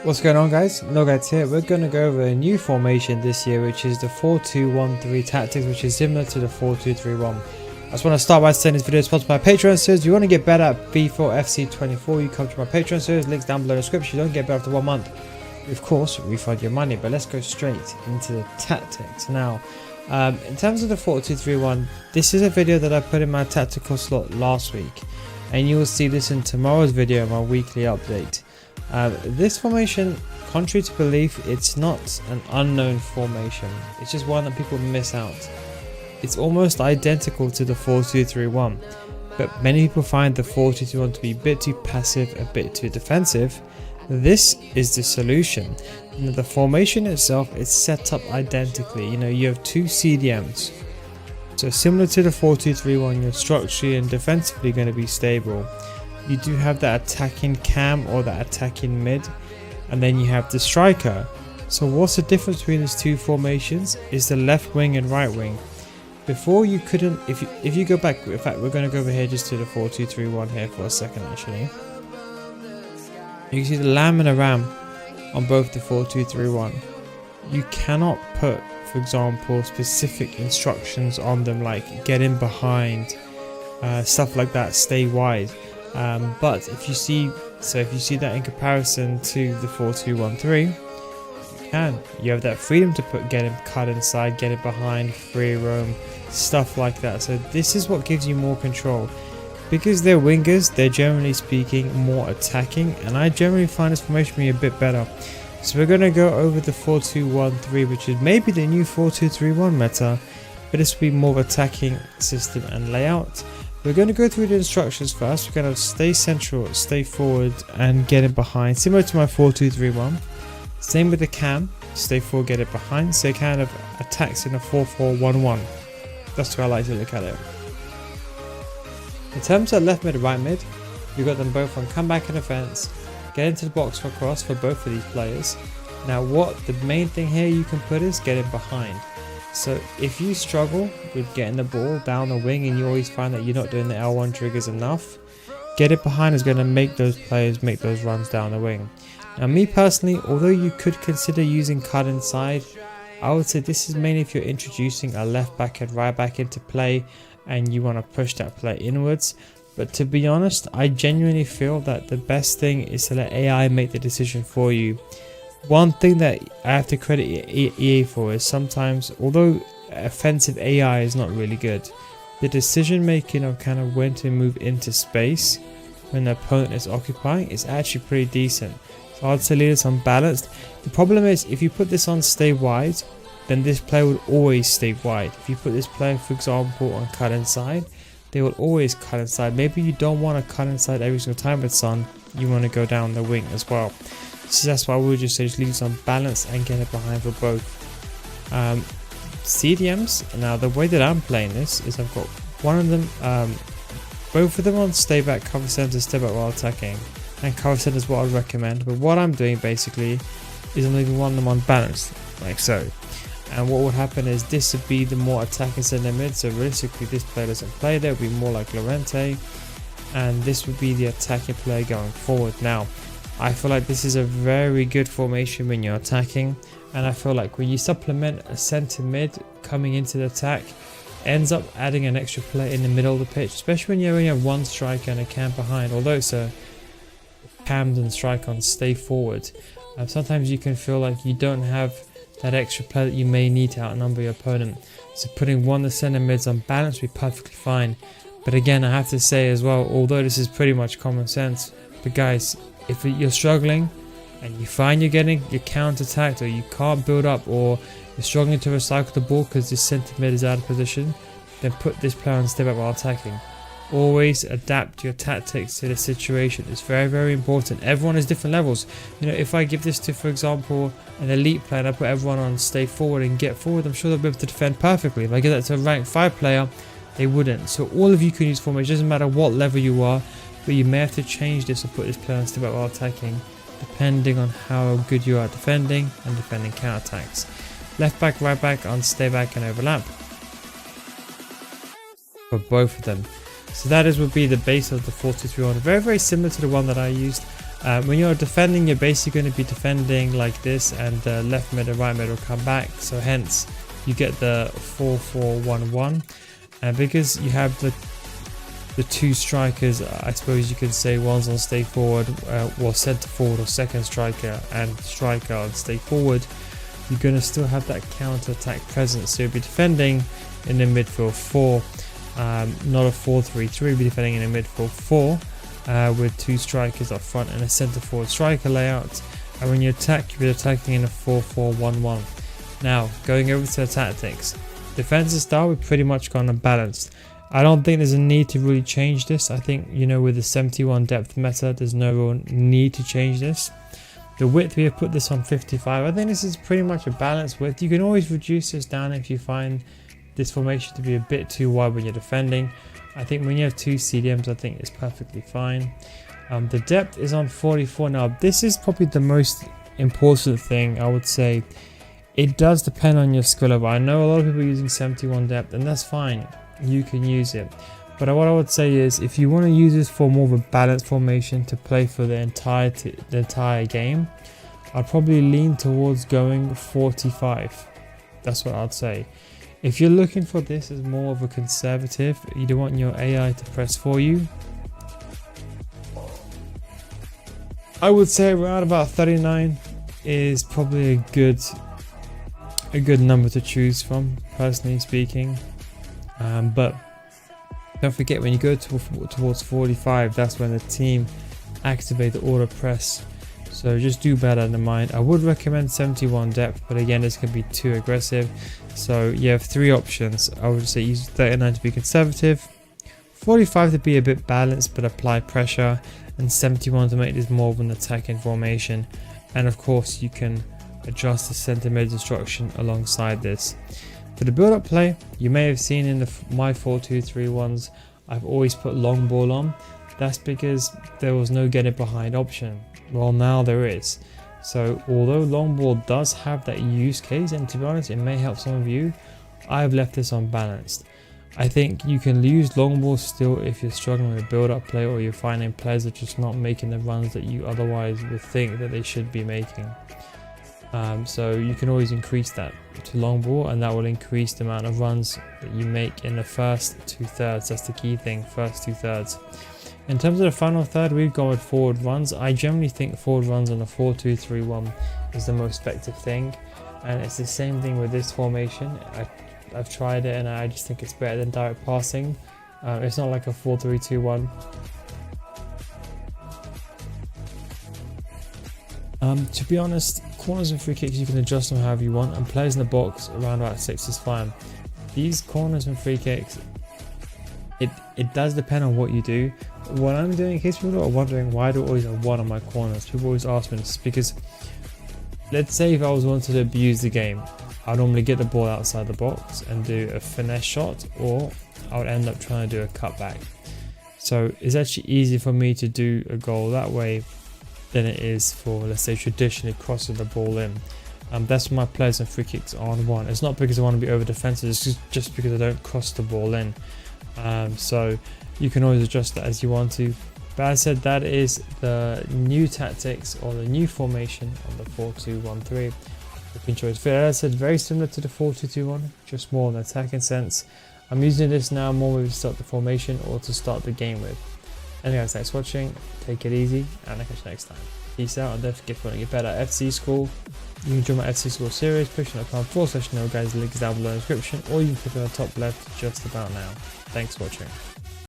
What's going on, guys? Nogads here. We're going to go over a new formation this year, which is the 4-2-1-3 tactics, which is similar to the 4-2-3-1. I just want to start by saying this video is sponsored by Patreon series. If you want to get better at FIFA or FC24, you come to my Patreon series, links down below in the description. You don't get better after 1 month. Of course, refund your money, but let's go straight into the tactics. Now, in terms of the 4-2-3-1, this is a video that I put in my tactical slot last week, and you will see this in tomorrow's video, my weekly update. This formation, contrary to belief, it's not an unknown formation. It's just one that people miss out. It's almost identical to the 4-2-3-1, but many people find the 4-2-3-1 to be a bit too passive, a bit too defensive. This is the solution. The formation itself is set up identically. You have two CDMs. So similar to the 4-2-3-1, you're structurally and defensively going to be stable. You do have that attacking cam or that attacking mid, and then you have the striker. So what's the difference between these two formations is the left wing and right wing. Before you couldn't, if you go back, in fact we're going to go over here just to the 4-2-3-1 here for a second actually. You can see the lamb and a ram on both the 4-2-3-1. You cannot put, for example, specific instructions on them like get in behind, stuff like that, stay wide. But if you see that in comparison to the 4-2-1-3, you have that freedom to get him cut inside, get it behind, free roam, stuff like that. So this is what gives you more control. Because they're wingers, they're generally speaking more attacking, and I generally find this formation being a bit better. So we're going to go over the 4-2-1-3, which is maybe the new 4-2-3-1 meta, but this will be more of attacking system and layout. We're going to go through the instructions first. We're going to stay central, stay forward, and get it behind, similar to my 4-2-3-1. Same with the cam, stay forward, get it behind. So it kind of attacks in a 4-4-1-1. That's how I like to look at it. In terms of left mid, right mid, you've got them both on comeback and defense. Get into the box for cross for both of these players. Now what the main thing here you can put is get it behind. So if you struggle with getting the ball down the wing and you always find that you're not doing the L1 triggers enough, get it behind is going to make those players make those runs down the wing. Now me personally, although you could consider using cut inside, I would say this is mainly if you're introducing a left back and right back into play and you want to push that play inwards. But to be honest, I genuinely feel that the best thing is to let AI make the decision for you. One thing that I have to credit EA for is sometimes, although offensive AI is not really good, the decision making of kind of when to move into space when the opponent is occupying is actually pretty decent. So I'd say leave this unbalanced. The problem is if you put this on stay wide, then this player would always stay wide. If you put this player, for example, on cut inside, they will always cut inside. Maybe you don't want to cut inside every single time with Son, you want to go down the wing as well. So that's why I would just say just leave some balance and get it behind for both. CDMs, now the way that I'm playing this is I've got one of them, both of them on stay back, cover center, stay back while attacking. And cover center is what I recommend. But what I'm doing basically is I'm leaving one of them on balance, like so. And what would happen is this would be the more attacking center mid. So realistically this player doesn't play there, it would be more like Lorente. And this would be the attacking player going forward. Now, I feel like this is a very good formation when you're attacking, and I feel like when you supplement a centre mid coming into the attack, ends up adding an extra player in the middle of the pitch, especially when you only have one striker and a cam behind. Although it's a cammed and strike on stay forward, sometimes you can feel like you don't have that extra player that you may need to outnumber your opponent. So putting one of the centre mids on balance would be perfectly fine. But again, I have to say as well, although this is pretty much common sense, but guys, if you're struggling and you find you're getting your counter-attacked, or you can't build up, or you're struggling to recycle the ball because this centre mid is out of position, then put this player on step up while attacking. Always adapt your tactics to the situation. It's very, very important. Everyone has different levels. If I give this to, for example, an elite player and I put everyone on stay forward and get forward, I'm sure they'll be able to defend perfectly. If I give that to a rank 5 player, they wouldn't. So all of you can use formation. It doesn't matter what level you are, but you may have to change this and put this player on step up while attacking, depending on how good you are at defending and defending counter-attacks. Left back, right back on stay back and overlap for both of them. So that would be the base of the 4-2-3-1, very, very similar to the one that I used. When you're defending, you're basically going to be defending like this, and the left mid and right mid will come back, so hence you get the 4-4-1-1. And because you have the two strikers, I suppose you could say one's on stay forward, well, centre forward or second striker, and striker on stay forward, you're going to still have that counter attack presence. So you'll be defending in the midfield 4, not a 4-3-3, you'll be defending in a midfield 4 with two strikers up front and a centre forward striker layout. And when you attack, you'll be attacking in a 4-4-1-1. Now, going over to the tactics. Defensive style, we've pretty much gone unbalanced. I don't think there's a need to really change this. I think, you know, with the 71 depth meta, there's no real need to change this. The width, we have put this on 55. I think this is pretty much a balanced width. You can always reduce this down if you find this formation to be a bit too wide when you're defending. I think when you have two CDMs, I think it's perfectly fine. The depth is on 44. Now, this is probably the most important thing, I would say. It does depend on your skill level. I know a lot of people are using 71 depth, and that's fine. You can use it. But what I would say is, if you want to use this for more of a balanced formation to play for the entire game, I'd probably lean towards going 45. That's what I'd say. If you're looking for this as more of a conservative, you don't want your AI to press for you, I would say around about 39 is probably a good number to choose from, personally speaking. But don't forget, when you go towards 45, that's when the team activate the auto press. So just do bear that in mind. I would recommend 71 depth, but again, this can be too aggressive. So you have three options. I would say use 39 to be conservative, 45 to be a bit balanced but apply pressure, and 71 to make this more of an attacking formation. And of course, you can adjust the center mid instruction alongside this. For the build-up play, you may have seen in my 4-2-3 ones, I've always put long ball on. That's because there was no get it behind option. Well, now there is. So although long ball does have that use case, and to be honest, it may help some of you, I've left this unbalanced. I think you can use long ball still if you're struggling with build-up play, or you're finding players that are just not making the runs that you otherwise would think that they should be making. So you can always increase that to long ball, and that will increase the amount of runs that you make in the first 2/3. That's the key thing, first 2/3. In terms of the final third, we've gone with forward runs. I generally think forward runs on a 4-2-3-1 is the most effective thing, and it's the same thing with this formation. I've tried it and I just think it's better than direct passing. It's not like a 4-3-2-1. To be honest, corners and free kicks, you can adjust them however you want, and players in the box around about 6 is fine. These corners and free kicks, it does depend on what you do. What I'm doing, in case people are wondering why I do always have 1 on my corners, people always ask me this, because let's say if I was wanting to abuse the game, I'd normally get the ball outside the box and do a finesse shot, or I would end up trying to do a cutback. So it's actually easier for me to do a goal that way than it is for, let's say, traditionally crossing the ball in. That's why my players and free kicks are on 1. It's not because I want to be over defensive, it's just because I don't cross the ball in. So you can always adjust that as you want to. But as I said, that is the new tactics, or the new formation on the 4-2-1-3. Hope you enjoyed it. As I said, very similar to the 4-2-2-1, just more in the attacking sense. I'm using this now more to start the formation or to start the game with. Anyway guys, thanks for watching, take it easy, and I'll catch you next time. Peace out, and don't forget, if you want to get better at FC School, you can join my FC School series, patreon.com/guys, the link is down below in the description, or you can click on the top left just about now. Thanks for watching.